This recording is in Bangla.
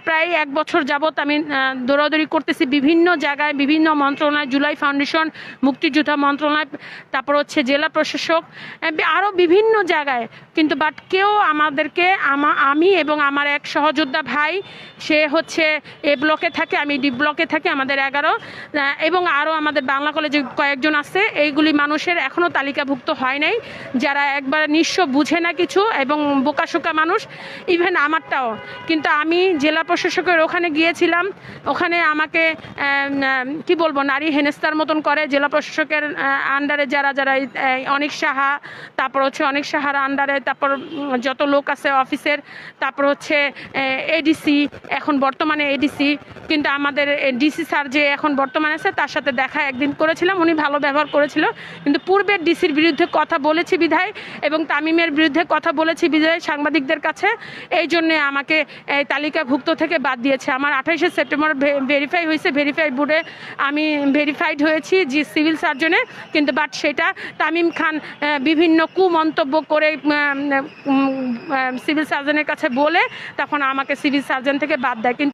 প্রায় 1 বছর যাবত আমি দৌড়াদৌড়ি করতেছি বিভিন্ন জায়গায়, বিভিন্ন মন্ত্রণালয়, জুলাই ফাউন্ডেশন, মুক্তিযোদ্ধা মন্ত্রণালয়, তারপর হচ্ছে জেলা প্রশাসক, আরও বিভিন্ন জায়গায়, কিন্তু বাট কেউ আমাদেরকে আমি এবং আমার এক সহযোদ্ধা ভাই, সে হচ্ছে এ ব্লকে থাকে, আমি ডি ব্লকে থাকি, আমাদের 11 এবং আরও আমাদের বাংলা কলেজে কয়েকজন আছে, এইগুলি মানুষের এখনও তালিকাভুক্ত হয় নাই, যারা একবার নিঃস্ব, বুঝে না কিছু এবং বোকাশোকা মানুষ, ইভেন আমারটাও। কিন্তু আমি জেলা প্রশাসকের ওখানে গিয়েছিলাম, ওখানে আমাকে কি বলবো, নারী হেনস্থার মতন করে। জেলা প্রশাসকের আন্ডারে যারা যারা অনিক সাহা, তারপর হচ্ছে অনিক সাহার আন্ডারে তারপর যত লোক আছে অফিসের, তারপর হচ্ছে এডিসি, এখন বর্তমানে এডিসি, কিন্তু আমাদের ডিসি স্যার যে এখন বর্তমানে আছে তার সাথে দেখা একদিন করেছিলাম, উনি ভালো ব্যবহার করেছিল, কিন্তু পূর্বের ডিসির বিরুদ্ধে কথা বলেছি বিধায় এবং তামিমের বিরুদ্ধে কথা বলেছি বিধায় সাংবাদিকদের কাছে, এই জন্যে আমাকে এই তালিকাভুক্ত থেকে বাদ দিয়েছে। আমার 28শে সেপ্টেম্বর ভেরিফাই হয়েছে, ভেরিফাই বোর্ডে আমি ভেরিফাইড হয়েছি জি সিভিল সার্জনে, কিন্তু বাট সেটা তামিম খান বিভিন্ন কুমন্তব্য করে সিভিল সার্জনের কাছে বলে তখন আমাকে সিভিল সার্জন থেকে বাদ দেয়। কিন্তু